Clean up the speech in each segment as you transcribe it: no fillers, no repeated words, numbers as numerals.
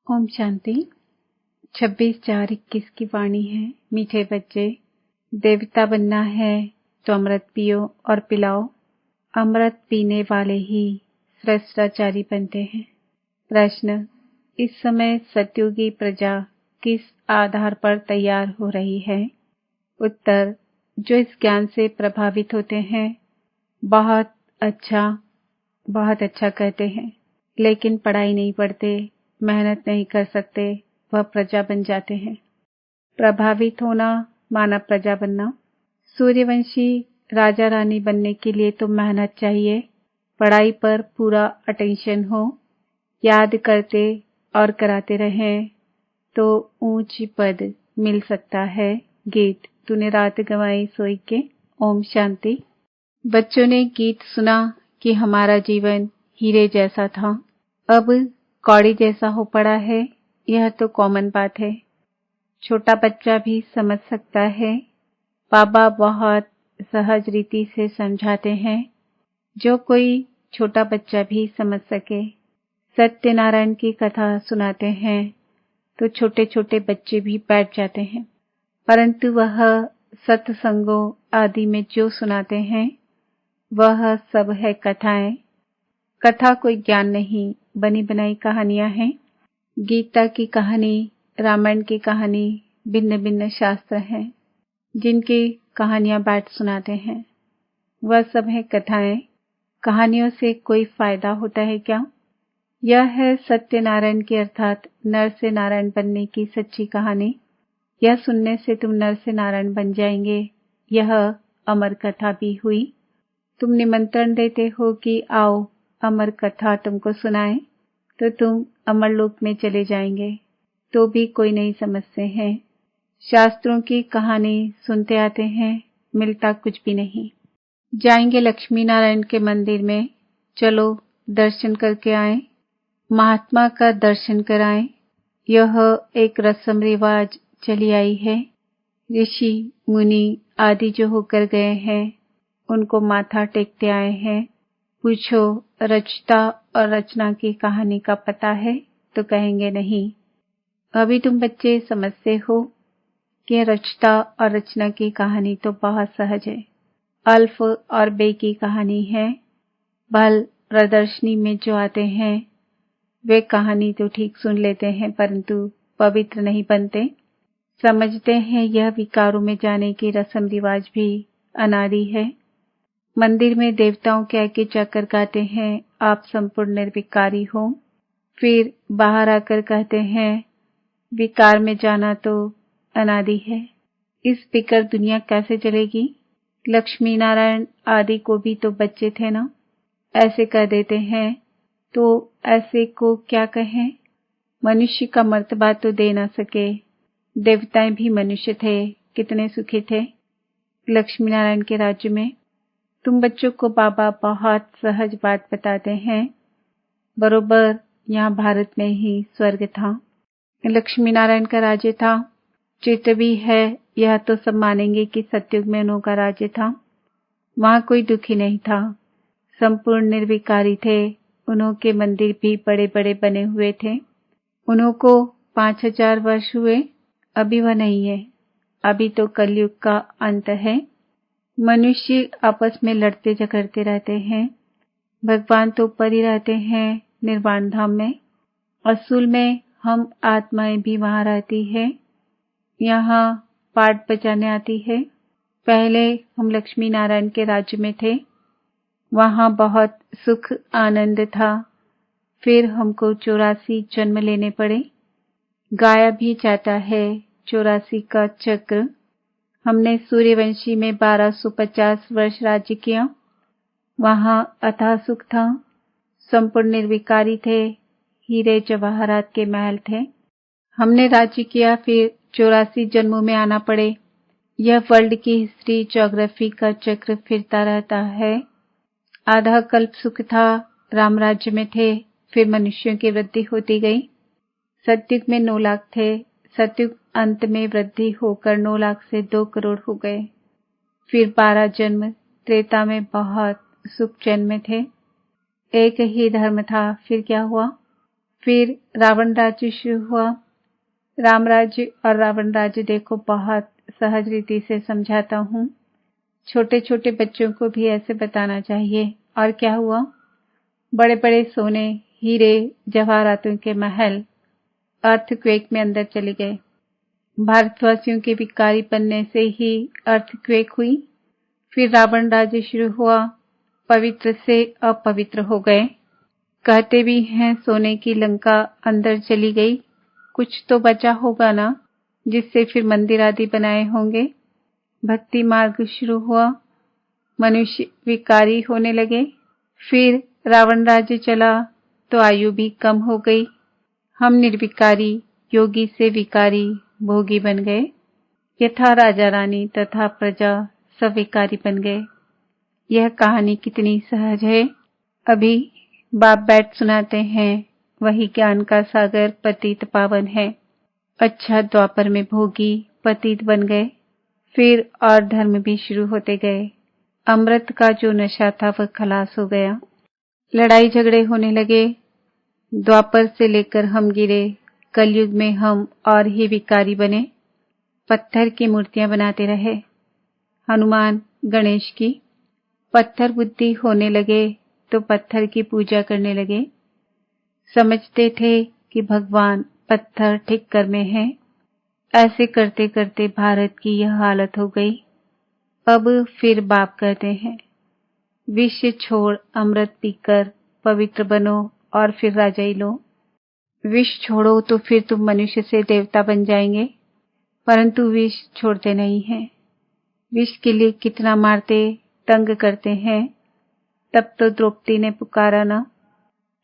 ओम शांति। 26/4/21 की वाणी है। मीठे बच्चे, देवता बनना है तो अमृत पियो और पिलाओ। अमृत पीने वाले ही श्रेष्ठाचारी बनते हैं। प्रश्न: इस समय सतयुगी प्रजा किस आधार पर तैयार हो रही है? उत्तर: जो इस ज्ञान से प्रभावित होते हैं। बहुत अच्छा कहते हैं, लेकिन पढ़ाई नहीं पढ़ते, मेहनत नहीं कर सकते, वह प्रजा बन जाते हैं। प्रभावित होना माना प्रजा बनना। सूर्यवंशी राजा रानी बनने के लिए तो मेहनत चाहिए, पढ़ाई पर पूरा अटेंशन हो, याद करते और कराते रहें तो ऊंच पद मिल सकता है। गीत तूने रात गंवाई सोई के। ओम शांति। बच्चों ने गीत सुना कि हमारा जीवन हीरे जैसा था, अब कौड़ी जैसा हो पड़ा है। यह तो कॉमन बात है, छोटा बच्चा भी समझ सकता है। बाबा बहुत सहज रीति से समझाते हैं, जो कोई छोटा बच्चा भी समझ सके। सत्यनारायण की कथा सुनाते हैं तो छोटे छोटे बच्चे भी बैठ जाते हैं, परंतु वह सत्संगों आदि में जो सुनाते हैं वह सब है कथाएं। कथा कोई ज्ञान नहीं, बनी बनाई कहानियां हैं। गीता की कहानी, रामायण की कहानी, भिन्न भिन्न शास्त्र हैं जिनकी कहानियां बैठ सुनाते हैं। वह सब है कथाएं। कहानियों से कोई फायदा होता है क्या? यह है सत्यनारायण की अर्थात नर से नारायण बनने की सच्ची कहानी। यह सुनने से तुम नर से नारायण बन जाएंगे। यह अमर कथा भी हुई। तुम निमंत्रण देते हो कि आओ अमर कथा तुमको सुनाएं, तो तुम अमरलोक में चले जाएंगे, तो भी कोई नहीं समझते हैं। शास्त्रों की कहानी सुनते आते हैं, मिलता कुछ भी नहीं। जाएंगे लक्ष्मी नारायण के मंदिर में, चलो दर्शन करके आएं, महात्मा का दर्शन कराएं। यह एक रस्म रिवाज चली आई है। ऋषि मुनि आदि जो होकर गए हैं उनको माथा टेकते आए हैं। पूछो रचता और रचना की कहानी का पता है तो कहेंगे नहीं। अभी तुम बच्चे समझते हो कि रचता और रचना की कहानी तो बहुत सहज है। अल्फ और बे की कहानी है। भल प्रदर्शनी में जो आते हैं वे कहानी तो ठीक सुन लेते हैं, परंतु पवित्र नहीं बनते। समझते हैं यह विकारों में जाने की रस्म रिवाज भी अनादि है। मंदिर में देवताओं के आगे जाकर गाते हैं आप संपूर्ण निर्विकारी हो, फिर बाहर आकर कहते हैं विकार में जाना तो अनादि है। इस बिकर दुनिया कैसे चलेगी? लक्ष्मी नारायण आदि को भी तो बच्चे थे ना, ऐसे कह देते हैं तो ऐसे को क्या कहें? मनुष्य का मर्तबा तो दे ना सके। देवताएं भी मनुष्य थे, कितने सुखी थे लक्ष्मी नारायण के राज्य में। तुम बच्चों को बाबा बहुत सहज बात बताते हैं। बरोबर यहाँ भारत में ही स्वर्ग था, लक्ष्मी नारायण का राज्य था। चित्र भी है, यह तो सब मानेंगे कि सतयुग में उन्हों का राज्य था। वहाँ कोई दुखी नहीं था, संपूर्ण निर्विकारी थे। उन्हों के मंदिर भी बड़े बड़े बने हुए थे। उन्हों को 5000 वर्ष हुए, अभी वह नहीं है। अभी तो कलयुग का अंत है। मनुष्य आपस में लड़ते झगड़ते रहते हैं। भगवान तो ऊपर ही रहते हैं निर्वाण धाम में। असूल में हम आत्माएं भी वहां रहती है, यहाँ पाठ बजाने आती है। पहले हम लक्ष्मी नारायण के राज्य में थे, वहां बहुत सुख आनंद था। फिर हमको 84 जन्म लेने पड़े। गाया भी जाता है 84 का चक्र। हमने सूर्यवंशी में 1250 वर्ष राज्य किया। वहां अथाह सुख था, संपूर्ण निर्विकारी थे, हीरे जवाहरात के महल थे। हमने राज्य किया, फिर 84 जन्मों में आना पड़े। यह वर्ल्ड की हिस्ट्री ज्योग्राफी का चक्र फिरता रहता है। आधा कल्प सुख था, राम राज्य में थे, फिर मनुष्यों की वृद्धि होती गई। सतयुग में 9 लाख थे, सतयुग अंत में वृद्धि होकर 9 लाख से 2 करोड़ हो गए। फिर 12 जन्म त्रेता में बहुत सुख जन्म थे। एक ही धर्म था, फिर क्या हुआ? फिर रावण राज्य शुरू हुआ। राम राज्य और रावण राज्य देखो बहुत सहज रीति से समझाता हूँ। छोटे छोटे बच्चों को भी ऐसे बताना चाहिए। और क्या हुआ? बड़े बड़े सोने, हीरे, जवाहरातों के महल अर्थक्वेक में अंदर चले गए। भारतवासियों के विकारी बनने से ही अर्थक्वेक हुई। फिर रावण राज्य शुरू हुआ। पवित्र से अपवित्र हो गए। कहते भी हैं सोने की लंका अंदर चली गई। कुछ तो बचा होगा ना, जिससे फिर मंदिर आदि बनाए होंगे। भक्ति मार्ग शुरू हुआ। मनुष्य विकारी होने लगे। फिर रावण राज्य चला तो आयु भी कम हो गई। हम निर्विकारी योगी से विकारी भोगी बन गए। यथा राजा रानी तथा प्रजा सब विकारी बन गए। यह कहानी कितनी सहज है। अभी बाप बैठ सुनाते हैं। वही ज्ञान का सागर पतित पावन है। अच्छा, द्वापर में भोगी पतित बन गए। फिर और धर्म भी शुरू होते गए। अमृत का जो नशा था वह खलास हो गया। लड़ाई झगड़े होने लगे। द्वापर से लेकर हम गिरे। कलयुग में हम और ही विकारी बने। पत्थर की मूर्तियां बनाते रहे। हनुमान, गणेश की। पत्थर बुद्धि होने लगे तो पत्थर की पूजा करने लगे। समझते थे कि भगवान पत्थर ठीक कर में है। ऐसे करते करते भारत की यह हालत हो गई। अब फिर बाप कहते हैं, विष छोड़ अमृत पीकर पवित्र बनो और फिर राजाई लो। विष छोड़ो तो फिर तुम मनुष्य से देवता बन जाएंगे, परंतु विष छोड़ते नहीं हैं। विष के लिए कितना मारते, तंग करते हैं। तब तो द्रौपदी ने पुकारा ना,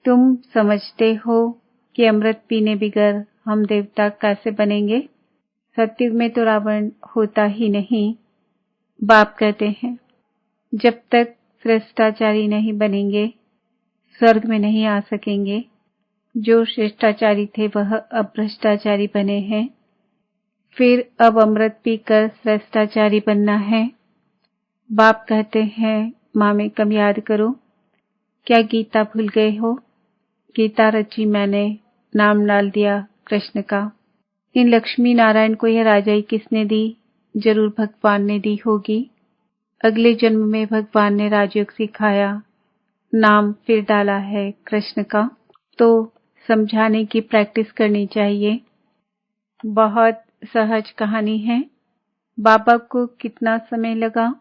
तुम समझते हो कि अमृत पीने बिगर हम देवता कैसे बनेंगे? सतयुग में तो रावण होता ही नहीं। बाप कहते हैं, जब तक श्रेष्ठाचारी नहीं बनेंगे स्वर्ग में नहीं आ सकेंगे। जो श्रेष्ठाचारी थे वह अब भ्रष्टाचारी बने हैं। फिर अब अमृत पीकर श्रेष्ठाचारी बनना है। बाप कहते हैं, माँ में कम याद करो। क्या गीता भूल गए हो? गीता रची मैंने, नाम डाल दिया कृष्ण का। इन लक्ष्मी नारायण को यह राजाई किसने दी? जरूर भगवान ने दी होगी। अगले जन्म में भगवान ने राजयोग सिखाया, नाम फिर डाला है कृष्ण का। तो समझाने की प्रैक्टिस करनी चाहिए। बहुत सहज कहानी है। बाबा को कितना समय लगा?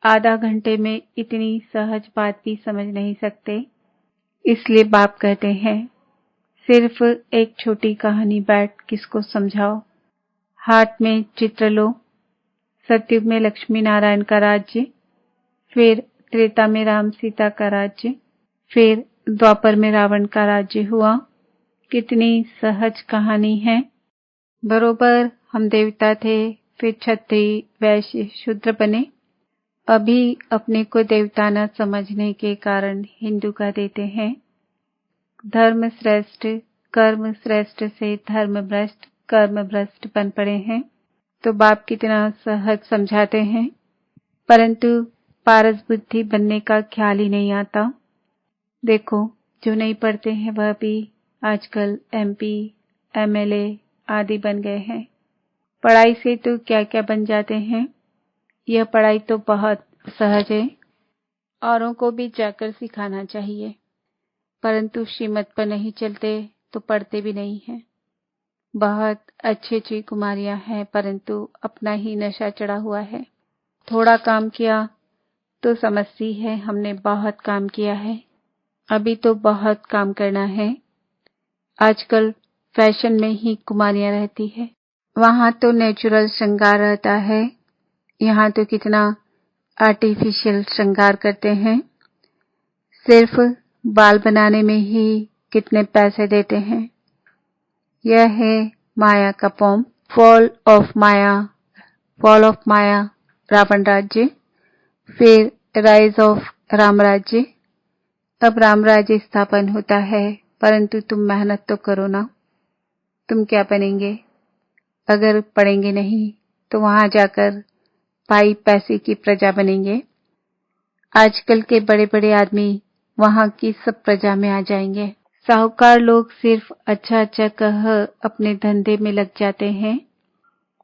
आधा घंटे में इतनी सहज बात भी समझ नहीं सकते। इसलिए बाप कहते हैं, सिर्फ एक छोटी कहानी बैठ किसको समझाओ। हाथ में चित्र लो। सतयुग में लक्ष्मी नारायण का राज्य, फिर त्रेता में राम सीता का राज्य, फिर द्वापर में रावण का राज्य हुआ। कितनी सहज कहानी है। बरोबर हम देवता थे, फिर क्षत्रिय, वैश्य, शूद्र बने। अभी अपने को देवता न समझने के कारण हिंदू कह देते हैं। धर्म श्रेष्ठ, कर्म श्रेष्ठ से धर्म भ्रष्ट, कर्म भ्रष्ट बन पड़े हैं। तो बाप कितना सहज समझाते हैं, परंतु पारस बुद्धि बनने का ख्याल ही नहीं आता। देखो, जो नहीं पढ़ते हैं वह भी आजकल MP, MLA आदि बन गए हैं। पढ़ाई से तो क्या क्या बन जाते हैं। यह पढ़ाई तो बहुत सहज है। औरों को भी जाकर सिखाना चाहिए, परंतु श्रीमत पर नहीं चलते तो पढ़ते भी नहीं हैं। बहुत अच्छी अच्छी कुमारियां हैं, परंतु अपना ही नशा चढ़ा हुआ है। थोड़ा काम किया तो समझती है हमने बहुत काम किया है। अभी तो बहुत काम करना है। आजकल फैशन में ही कुमारियां रहती है। वहां तो नेचुरल श्रृंगार रहता है, यहाँ तो कितना आर्टिफिशियल श्रृंगार करते हैं। सिर्फ बाल बनाने में ही कितने पैसे देते हैं। यह है माया का फॉर्म। फॉल ऑफ माया रावण राज्य, फिर राइज ऑफ राम राज्य। अब राम राज्य स्थापन होता है, परंतु तुम मेहनत तो करो ना। तुम क्या बनेंगे? अगर पढ़ेंगे नहीं तो वहां जाकर पाई पैसे की प्रजा बनेंगे। आजकल के बड़े बड़े आदमी वहां की सब प्रजा में आ जाएंगे। साहूकार लोग सिर्फ अच्छा अच्छा कह अपने धंधे में लग जाते हैं,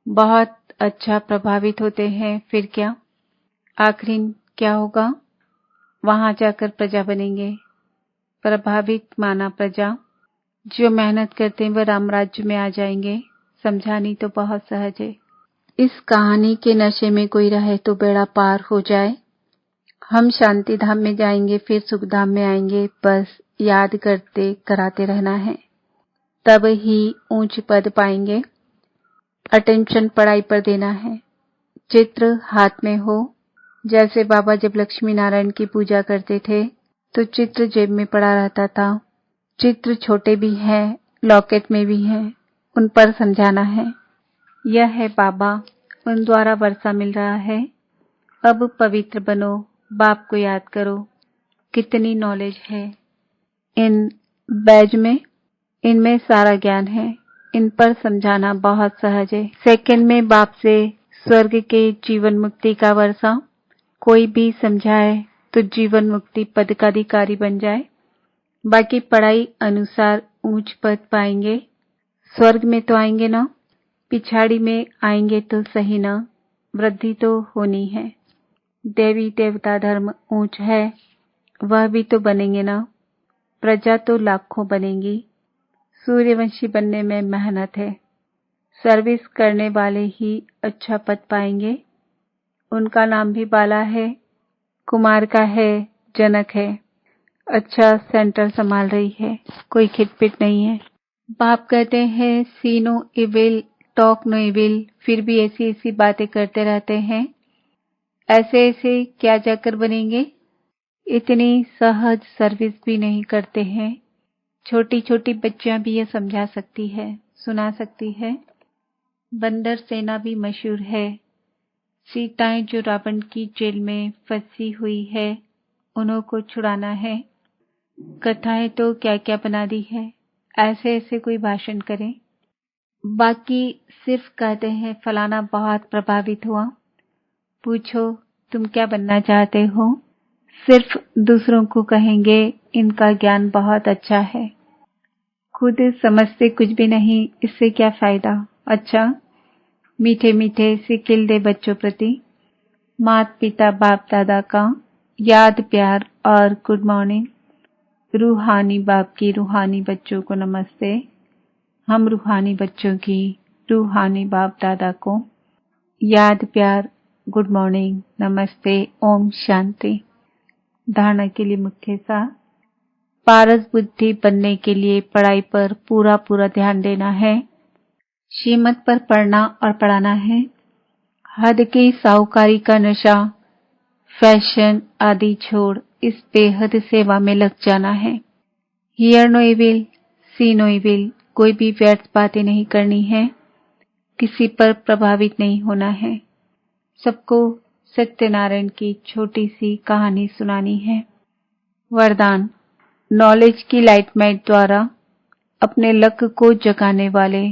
बहुत अच्छा प्रभावित होते हैं, फिर क्या? आखिर क्या होगा? वहां जाकर प्रजा बनेंगे। प्रभावित माना प्रजा, जो मेहनत करते हैं वह राम राज्य में आ जाएंगे। समझानी तो बहुत सहज है। इस कहानी के नशे में कोई रहे तो बेड़ा पार हो जाए। हम शांति धाम में जाएंगे, फिर सुख धाम में आएंगे, बस याद करते कराते रहना है, तब ही ऊंच पद पाएंगे। अटेंशन पढ़ाई पर देना है। चित्र हाथ में हो। जैसे बाबा जब लक्ष्मी नारायण की पूजा करते थे तो चित्र जेब में पड़ा रहता था। चित्र छोटे भी हैं, लॉकेट में भी हैं, उन पर समझाना है। यह है बाबा, उन द्वारा वर्षा मिल रहा है। अब पवित्र बनो, बाप को याद करो। कितनी नॉलेज है इन बैज में, इनमें सारा ज्ञान है। इन पर समझाना बहुत सहज है। सेकंड में बाप से स्वर्ग के जीवन मुक्ति का वर्षा। कोई भी समझाए तो जीवन मुक्ति पद का अधिकारी बन जाए। बाकी पढ़ाई अनुसार ऊंच पद पाएंगे। स्वर्ग में तो आएंगे ना, पिछाड़ी में आएंगे तो सही ना, वृद्धि तो होनी है। देवी देवता धर्म ऊंच है, वह भी तो बनेंगे ना। प्रजा तो लाखों बनेंगी। सूर्यवंशी बनने में मेहनत है। सर्विस करने वाले ही अच्छा पद पाएंगे। उनका नाम भी बाला है, कुमार का है, जनक है। अच्छा सेंटर संभाल रही है, कोई खिटपिट नहीं है। बाप कहते हैं see no evil, talk no evil, फिर भी ऐसी ऐसी बातें करते रहते हैं। ऐसे ऐसे क्या जाकर बनेंगे? इतनी सहज सर्विस भी नहीं करते हैं। छोटी छोटी बच्चियां भी यह समझा सकती है, सुना सकती है। बंदर सेना भी मशहूर है। सीताएं जो रावण की जेल में फंसी हुई है, उन्हों को छुड़ाना है। कथाएं तो क्या क्या बना दी है। ऐसे ऐसे कोई भाषण करें। बाकी सिर्फ कहते हैं फलाना बहुत प्रभावित हुआ। पूछो तुम क्या बनना चाहते हो? सिर्फ दूसरों को कहेंगे इनका ज्ञान बहुत अच्छा है, खुद समझते कुछ भी नहीं, इससे क्या फायदा? अच्छा, मीठे मीठे सिकिल दे बच्चों प्रति। माता पिता बाप दादा का याद प्यार और गुड मॉर्निंग। रूहानी बाप की रूहानी बच्चों को नमस्ते। हम रूहानी बच्चों की रूहानी बाप दादा को याद प्यार, गुड मॉर्निंग, नमस्ते, ओम शांति। धारणा के लिए मुख्य सार। पारस बुद्धि बनने के लिए पढ़ाई पर पूरा पूरा ध्यान देना है। श्रीमत पर पढ़ना और पढ़ाना है। हद की साहूकारी का नशा, फैशन आदि छोड़ इस बेहद सेवा में लग जाना है। Hear no evil, see no evil, कोई भी व्यर्थ बातें नहीं करनी है। किसी पर प्रभावित नहीं होना है। सबको सत्यनारायण की छोटी सी कहानी सुनानी है। वरदान। नॉलेज की लाइट माइट द्वारा अपने लक्ष्य को जगाने वाले,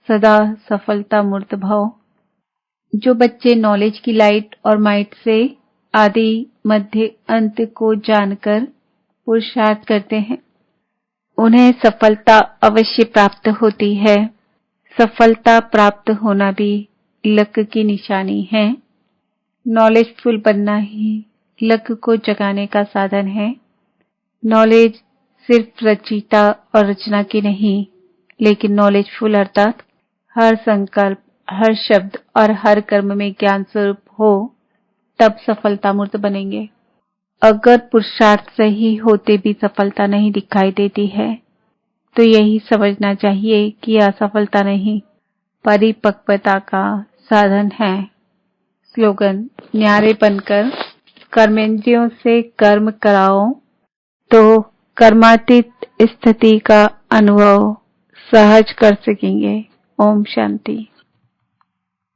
सदा सफलता मूर्त भव। जो बच्चे नॉलेज की लाइट और माइट से आदि मध्य अंत को जानकर पुरुषार्थ करते हैं, उन्हें सफलता अवश्य प्राप्त होती है। सफलता प्राप्त होना भी लक्ष्य की निशानी है। नॉलेजफुल बनना ही लक्ष्य को जगाने का साधन है। नॉलेज सिर्फ रचयिता और रचना की नहीं, लेकिन नॉलेजफुल अर्थात हर संकल्प, हर शब्द और हर कर्म में ज्ञान स्वरूप हो, तब सफलता मूर्त बनेंगे। अगर पुरुषार्थ सही होते भी सफलता नहीं दिखाई देती है, तो यही समझना चाहिए कि असफलता नहीं, परिपक्वता का साधन है। स्लोगन। न्यारे बनकर कर्मेंद्रियों से कर्म कराओ तो कर्मातीत स्थिति का अनुभव सहज कर सकेंगे। ओम शांति।